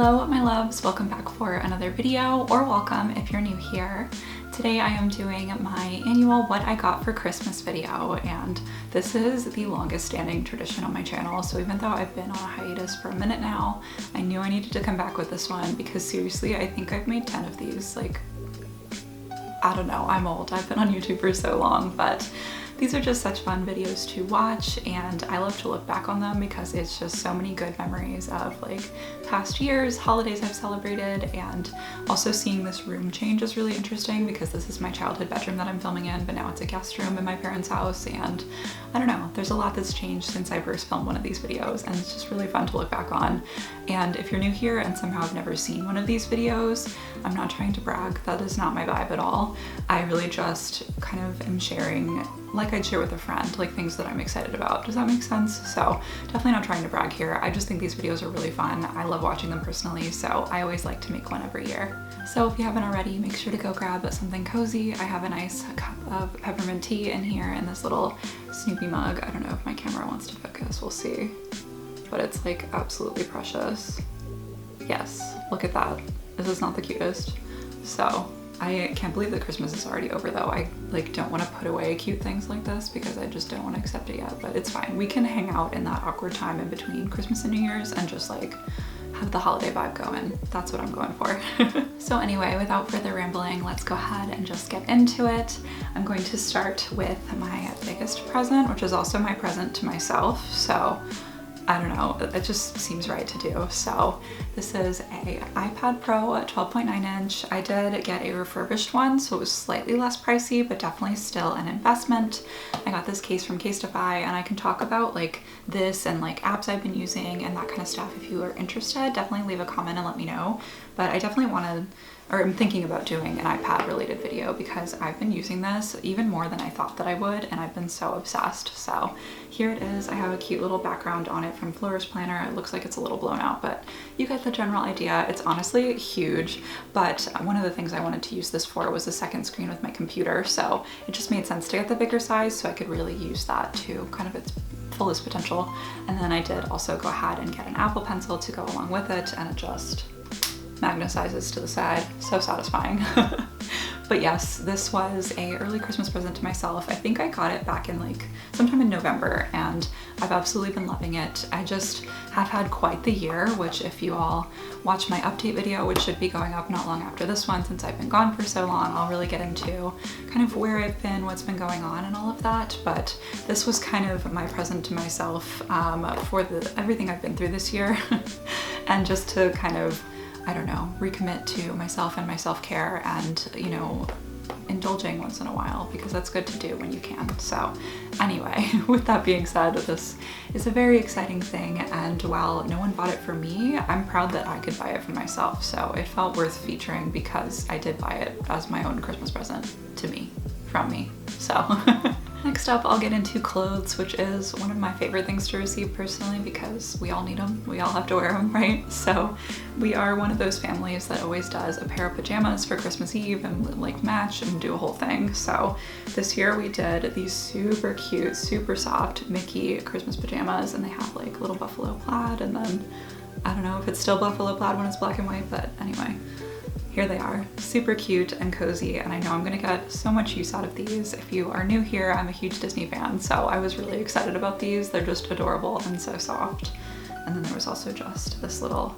Hello my loves, welcome back for another video, or welcome if you're new here. Today I am doing my annual what I got for Christmas video, and this is the longest standing tradition on my channel, so even though I've been on a hiatus for a minute now, I knew I needed to come back with this one because seriously I think I've made 10 of these. Like, I don't know, I'm old, I've been on YouTube for so long, but these are just such fun videos to watch, and I love to look back on them because it's just so many good memories of like past years, holidays I've celebrated, and also seeing this room change is really interesting because this is my childhood bedroom that I'm filming in, but now it's a guest room in my parents' house, and I don't know, there's a lot that's changed since I first filmed one of these videos, and it's just really fun to look back on. And if you're new here and somehow have never seen one of these videos, I'm not trying to brag, that is not my vibe at all. I really just kind of am sharing like I'd share with a friend, like things that I'm excited about. Does that make sense? So definitely not trying to brag here. I just think these videos are really fun. I love watching them personally, so I always like to make one every year. So if you haven't already, make sure to go grab something cozy. I have a nice cup of peppermint tea in here in this little Snoopy mug. I don't know if my camera wants to focus, we'll see. But it's like absolutely precious. Yes, look at that. This is not the cutest. So I can't believe that Christmas is already over though. I like don't want to put away cute things like this because I just don't want to accept it yet, but it's fine. We can hang out in that awkward time in between Christmas and New Year's and just like have the holiday vibe going. That's what I'm going for. So anyway, without further rambling, let's go ahead and just get into it. I'm going to start with my biggest present, which is also my present to myself. So I don't know, it just seems right to do. So this is a iPad Pro 12.9 inch. I did get a refurbished one, so it was slightly less pricey, but definitely still an investment. I got this case from Casetify, and I can talk about like this and like apps I've been using and that kind of stuff. If you are interested, definitely leave a comment and let me know. But I definitely wanted, or I'm thinking about doing an iPad related video because I've been using this even more than I thought that I would, and I've been so obsessed. So here it is. I have a cute little background on it from Florist Planner. It looks like it's a little blown out, but you get the general idea. It's honestly huge, but one of the things I wanted to use this for was a second screen with my computer, so it just made sense to get the bigger size so I could really use that to kind of its fullest potential. And then I did also go ahead and get an Apple Pencil to go along with it, and it just magnesizes to the side. So satisfying. But yes, this was a early Christmas present to myself. I think I got it back in like sometime in November, and I've absolutely been loving it. I just have had quite the year, which if you all watch my update video, which should be going up not long after this one since I've been gone for so long, I'll really get into kind of where I've been, what's been going on and all of that. But this was kind of my present to myself for everything I've been through this year and just to kind of, I don't know, recommit to myself and my self-care and, you know, indulging once in a while because that's good to do when you can. So anyway, with that being said, this is a very exciting thing, and while no one bought it for me, I'm proud that I could buy it for myself. So it felt worth featuring because I did buy it as my own Christmas present to me, from me. So next up, I'll get into clothes, which is one of my favorite things to receive personally because we all need them. We all have to wear them, right? So we are one of those families that always does a pair of pajamas for Christmas Eve and like match and do a whole thing. So this year we did these super cute, super soft Mickey Christmas pajamas, and they have like little buffalo plaid, and then I don't know if it's still buffalo plaid when it's black and white, but anyway. Here they are, super cute and cozy, and I know I'm gonna get so much use out of these. If you are new here, I'm a huge Disney fan, so I was really excited about these. They're just adorable and so soft. And then there was also just this little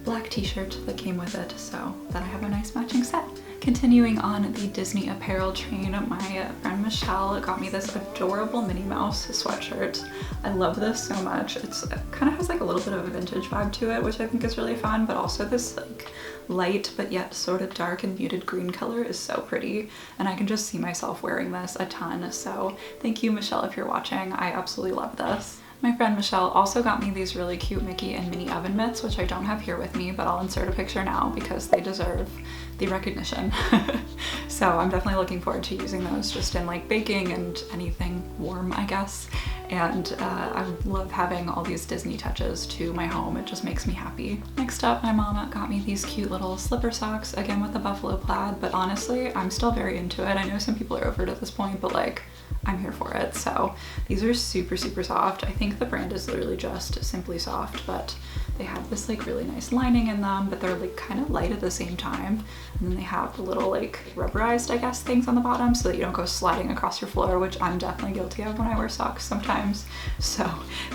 black t-shirt that came with it, so that I have a nice matching set. Continuing on the Disney apparel train, my friend Michelle got me this adorable Minnie Mouse sweatshirt. I love this so much. It kind of has like a little bit of a vintage vibe to it, which I think is really fun, but also this like light but yet sort of dark and muted green color is so pretty, and I can just see myself wearing this a ton. So thank you, Michelle, if you're watching. I absolutely love this. My friend Michelle also got me these really cute Mickey and Minnie oven mitts, which I don't have here with me, but I'll insert a picture now because they deserve the recognition. So I'm definitely looking forward to using those just in like baking and anything warm, I guess. And I love having all these Disney touches to my home. It just makes me happy. Next up, my mom got me these cute little slipper socks, again with the buffalo plaid, but honestly, I'm still very into it. I know some people are over it at this point, but like, I'm here for it. So these are super, super soft. I think the brand is literally just Simply Soft, but they have this like really nice lining in them, but they're like kind of light at the same time. And then they have the little like rubberized, I guess, things on the bottom so that you don't go sliding across your floor, which I'm definitely guilty of when I wear socks sometimes. So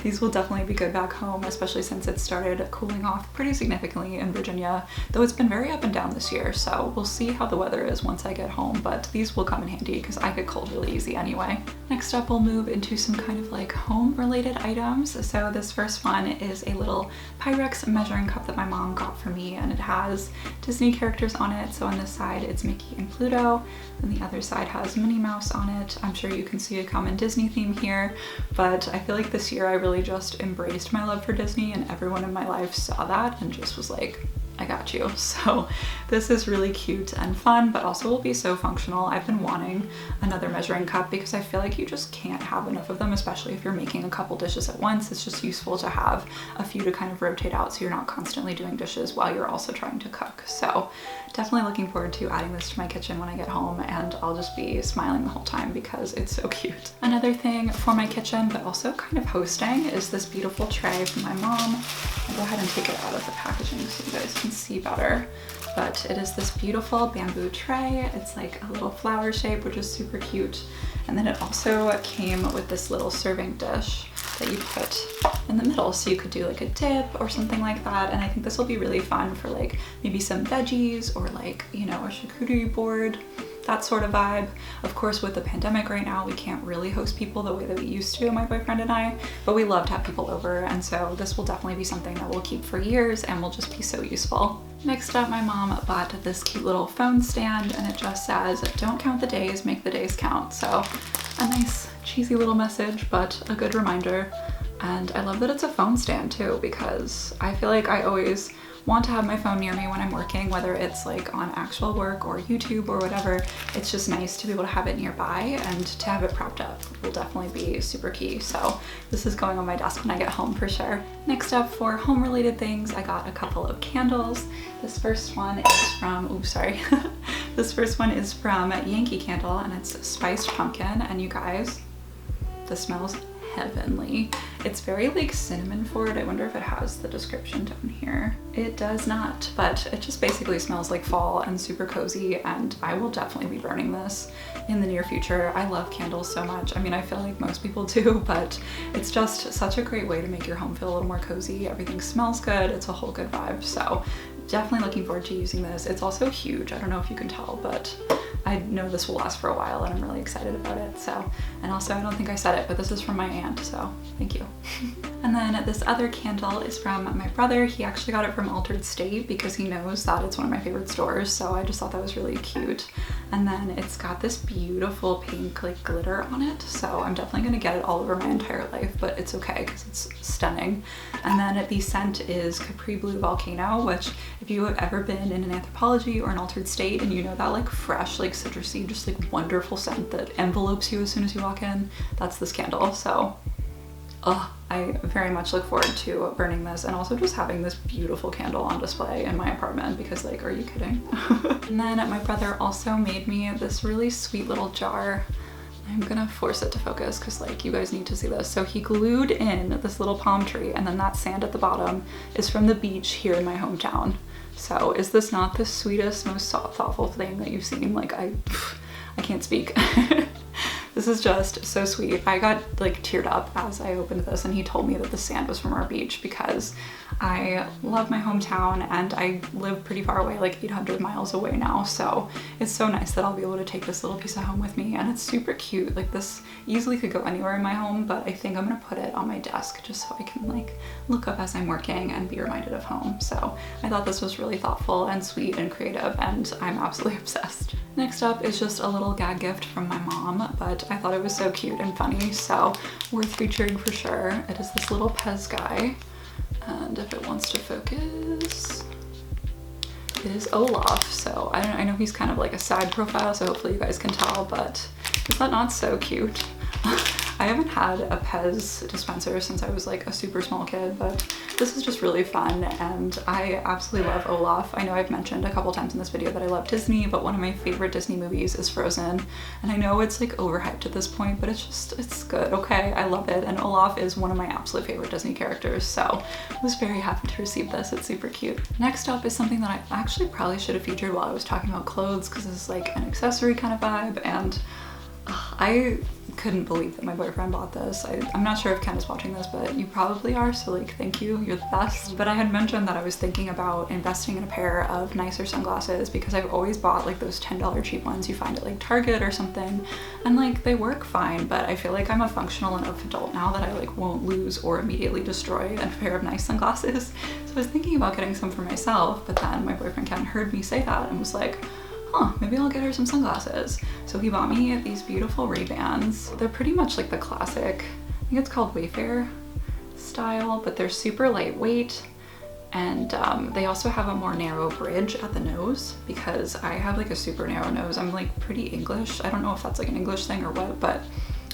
these will definitely be good back home, especially since it started cooling off pretty significantly in Virginia, though it's been very up and down this year. So we'll see how the weather is once I get home, but these will come in handy because I get cold really easy anyway. Next up, we'll move into some kind of like home related items. So this first one is a little Pyrex measuring cup that my mom got for me, and it has Disney characters on it. So on this side it's Mickey and Pluto, and the other side has Minnie Mouse on it. I'm sure you can see a common Disney theme here, but I feel like this year I really just embraced my love for Disney, and everyone in my life saw that and just was like, I got you. So this is really cute and fun, but also will be so functional. I've been wanting another measuring cup because I feel like you just can't have enough of them, especially if you're making a couple dishes at once. It's just useful to have a few to kind of rotate out so you're not constantly doing dishes while you're also trying to cook. So definitely looking forward to adding this to my kitchen when I get home, and I'll just be smiling the whole time because it's so cute. Another thing for my kitchen, but also kind of hosting, is this beautiful tray from my mom. I'll go ahead and take it out of the packaging so you guys can see better. But it is this beautiful bamboo tray. It's like a little flower shape, which is super cute. And then it also came with this little serving dish that you put in the middle, so you could do like a dip or something like that. And I think this will be really fun for like maybe some veggies or like, you know, a charcuterie board, that sort of vibe. Of course, with the pandemic right now, we can't really host people the way that we used to, my boyfriend and I, but we love to have people over, and so this will definitely be something that we'll keep for years and will just be so useful. Next up, my mom bought this cute little phone stand, and it just says, "Don't count the days, make the days count." So a nice cheesy little message, but a good reminder. And I love that it's a phone stand too, because I feel like I always want to have my phone near me when I'm working, whether it's like on actual work or YouTube or whatever. It's just nice to be able to have it nearby, and to have it propped up will definitely be super key. So this is going on my desk when I get home for sure. Next up, for home related things, I got a couple of candles. This first one is from, oops, sorry. This first one is from Yankee Candle, and it's spiced pumpkin, and you guys, this smells heavenly. It's very like cinnamon forward. I wonder if it has the description down here. It does not, but it just basically smells like fall and super cozy, and I will definitely be burning this in the near future. I love candles so much. I mean, I feel like most people do, but it's just such a great way to make your home feel a little more cozy. Everything smells good. It's a whole good vibe. So definitely looking forward to using this. It's also huge. I don't know if you can tell, but I know this will last for a while, and I'm really excited about it. So, and also I don't think I said it, but this is from my aunt, so thank you. And then this other candle is from my brother. He actually got it from Altered State because he knows that it's one of my favorite stores, so I just thought that was really cute. And then it's got this beautiful pink like glitter on it, so I'm definitely gonna get it all over my entire life, but it's okay because it's stunning. And then the scent is Capri Blue Volcano, which if you have ever been in an Anthropologie or an Altered State and you know that like fresh, like citrusy, just like wonderful scent that envelopes you as soon as you walk in, that's this candle. So I very much look forward to burning this, and also just having this beautiful candle on display in my apartment, because like, are you kidding? And then my brother also made me this really sweet little jar. I'm gonna force it to focus because like you guys need to see this. So he glued in this little palm tree, and then that sand at the bottom is from the beach here in my hometown. So is this not the sweetest, most thoughtful thing that you've seen? Like I can't speak. This is just so sweet. I got like teared up as I opened this, and he told me that the sand was from our beach, because I love my hometown and I live pretty far away, like 800 miles away now. So it's so nice that I'll be able to take this little piece of home with me, and it's super cute. Like this easily could go anywhere in my home, but I think I'm gonna put it on my desk just so I can like look up as I'm working and be reminded of home. So I thought this was really thoughtful and sweet and creative, and I'm absolutely obsessed. Next up is just a little gag gift from my mom, but I thought it was so cute and funny, so worth featuring for sure. It is this little Pez guy, and if it wants to focus, it is Olaf. So I know he's kind of like a side profile, so hopefully you guys can tell, but is that not so cute? I I haven't had a Pez dispenser since I was like a super small kid, but this is just really fun and I absolutely love Olaf. I know I've mentioned a couple times in this video that I love Disney, but one of my favorite Disney movies is Frozen. And I know it's like overhyped at this point, but it's good, okay? I love it. And Olaf is one of my absolute favorite Disney characters, so I was very happy to receive this. It's super cute. Next up is something that I actually probably should have featured while I was talking about clothes, because this is like an accessory kind of vibe, and I couldn't believe that my boyfriend bought this. I'm not sure if Ken is watching this, but you probably are, so like thank you, you're the best. But I had mentioned that I was thinking about investing in a pair of nicer sunglasses because I've always bought like those $10 cheap ones you find at like Target or something, and like they work fine, but I feel like I'm a functional enough adult now that I like won't lose or immediately destroy a pair of nice sunglasses. So I was thinking about getting some for myself, but then my boyfriend Ken heard me say that and was like, huh, maybe I'll get her some sunglasses. So he bought me these beautiful Ray-Bans. They're pretty much like the classic, I think it's called Wayfair style, but they're super lightweight. And they also have a more narrow bridge at the nose because I have like a super narrow nose. I'm like pretty English. I don't know if that's like an English thing or what, but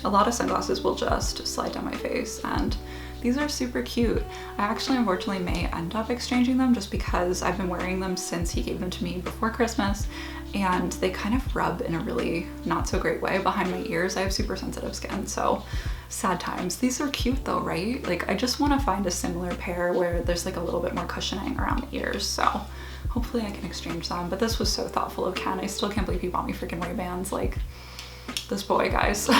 a lot of sunglasses will just slide down my face, and these are super cute. I actually unfortunately may end up exchanging them just because I've been wearing them since he gave them to me before Christmas, and they kind of rub in a really not so great way behind my ears. I have super sensitive skin, so sad times. These are cute though, right? Like I just want to find a similar pair where there's like a little bit more cushioning around the ears, so hopefully I can exchange them. But this was so thoughtful of Ken. I still can't believe he bought me freaking Ray-Bans. Like, this boy, guys.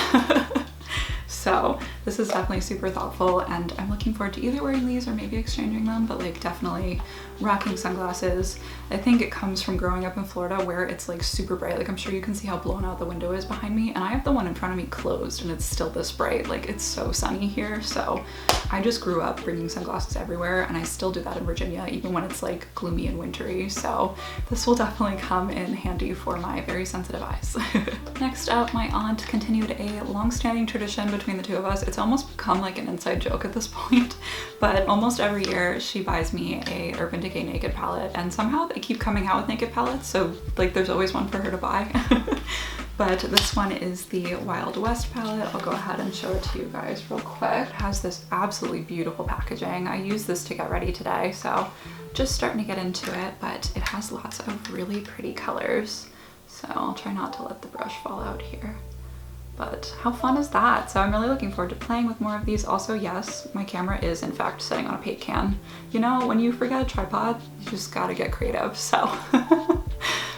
So this is definitely super thoughtful, and I'm looking forward to either wearing these or maybe exchanging them, but like definitely rocking sunglasses. I think it comes from growing up in Florida where it's like super bright. Like I'm sure you can see how blown out the window is behind me, and I have the one in front of me closed and it's still this bright. Like it's so sunny here. So I just grew up bringing sunglasses everywhere, and I still do that in Virginia even when it's like gloomy and wintry. So this will definitely come in handy for my very sensitive eyes. Next up, my aunt continued a long-standing tradition between the two of us. It's almost become like an inside joke at this point, but almost every year she buys me a Urban Decay Naked palette, and somehow they keep coming out with naked palettes, so like there's always one for her to buy. But this one is the Wild West palette. I'll go ahead and show it to you guys real quick. It has this absolutely beautiful packaging. I used this to get ready today, so just starting to get into it, but it has lots of really pretty colors. So I'll try not to let the brush fall out here. But how fun is that? So I'm really looking forward to playing with more of these. Also, yes, my camera is in fact sitting on a paint can. You know, when you forget a tripod, you just gotta get creative, so.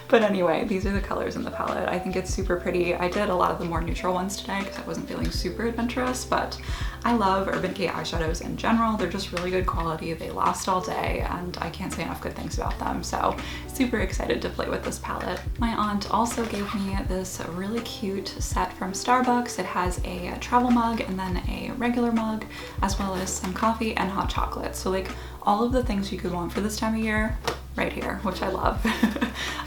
But anyway, these are the colors in the palette. I think it's super pretty. I did a lot of the more neutral ones today because I wasn't feeling super adventurous, but I love Urban Decay eyeshadows in general. They're just really good quality. They last all day, and I can't say enough good things about them. So super excited to play with this palette. My aunt also gave me this really cute set from Starbucks. It has a travel mug and then a regular mug, as well as some coffee and hot chocolate. So like all of the things you could want for this time of year, right here, which I love.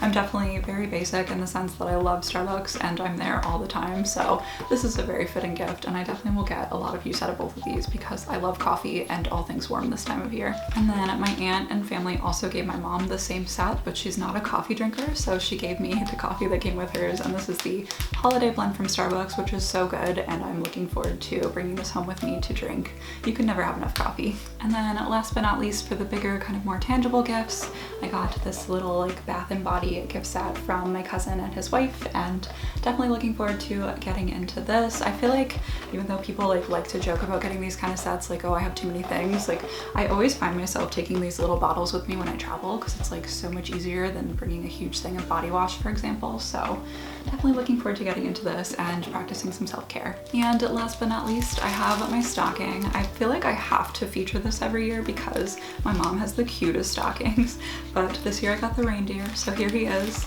I'm definitely very basic in the sense that I love Starbucks and I'm there all the time, so this is a very fitting gift, and I definitely will get a lot of use out of both of these because I love coffee and all things warm this time of year. And then my aunt and family also gave my mom the same set, but she's not a coffee drinker, so she gave me the coffee that came with hers, and this is the holiday blend from Starbucks, which is so good, and I'm looking forward to bringing this home with me to drink. You can never have enough coffee. And then last but not least, for the bigger, kind of more tangible gifts, I got this little like Bath and Body gift set from my cousin and his wife, and definitely looking forward to getting into this. I feel like even though people like to joke about getting these kind of sets, like, oh, I have too many things, like I always find myself taking these little bottles with me when I travel because it's like so much easier than bringing a huge thing of body wash, for example. So definitely looking forward to getting into this and practicing some self-care. And last but not least, I have my stocking. I feel like I have to feature this every year because my mom has the cutest stockings, but this year I got the reindeer, so here he is.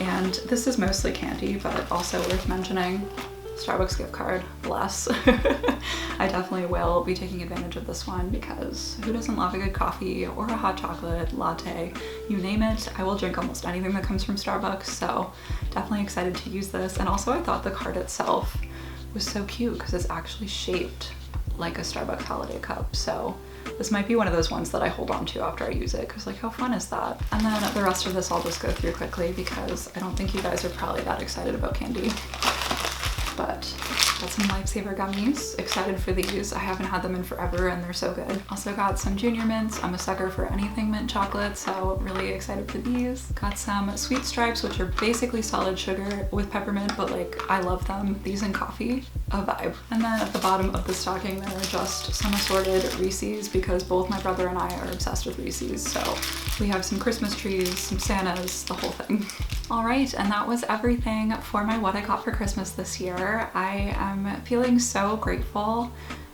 And this is mostly candy, but also worth mentioning, Starbucks gift card, bless. I definitely will be taking advantage of this one because who doesn't love a good coffee or a hot chocolate latte? You name it, I will drink almost anything that comes from Starbucks, so definitely excited to use this. And also I thought the card itself was so cute because it's actually shaped like a Starbucks holiday cup, so this might be one of those ones that I hold on to after I use it because like how fun is that? And then the rest of this I'll just go through quickly because I don't think you guys are probably that excited about candy. but got some Lifesaver Gummies. Excited for these. I haven't had them in forever and they're so good. Also got some Junior Mints. I'm a sucker for anything mint chocolate, so really excited for these. Got some Sweet Stripes, which are basically solid sugar with peppermint, but like I love them. These in coffee, a vibe. And then at the bottom of the stocking there are just some assorted Reese's because both my brother and I are obsessed with Reese's. So we have some Christmas trees, some Santas, the whole thing. All right, and that was everything for my what I got for Christmas this year. I am feeling so grateful.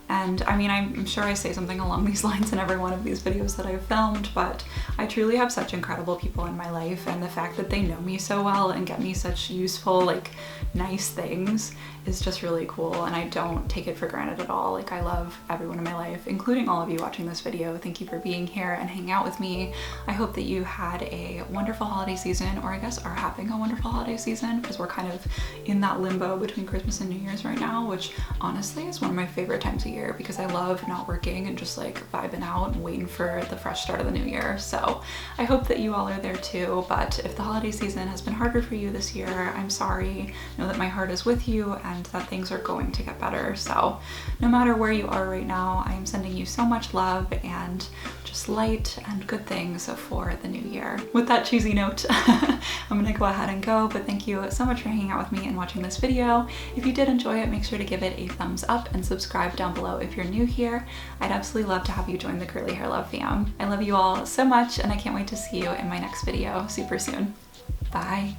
And I mean, I'm sure I say something along these lines in every one of these videos that I've filmed, but I truly have such incredible people in my life, and the fact that they know me so well and get me such useful, like, nice things is just really cool, and I don't take it for granted at all. Like, I love everyone in my life, including all of you watching this video. Thank you for being here and hanging out with me. I hope that you had a wonderful holiday season, or I guess are having a wonderful holiday season, because we're kind of in that limbo between Christmas and New Year's right now, which honestly is one of my favorite times of year because I love not working and just like vibing out and waiting for the fresh start of the new year. So I hope that you all are there too, but if the holiday season has been harder for you this year, I'm sorry. Know that my heart is with you and that things are going to get better. So no matter where you are right now, I am sending you so much love and just light and good things for the new year. With that cheesy note, I'm gonna go ahead and go, but thank you so much for hanging out with me and watching this video. If you did enjoy it, make sure to give it a thumbs up and subscribe down below if you're new here. I'd absolutely love to have you join the Curly Hair Love fam. I love you all so much, and I can't wait to see you in my next video super soon. Bye.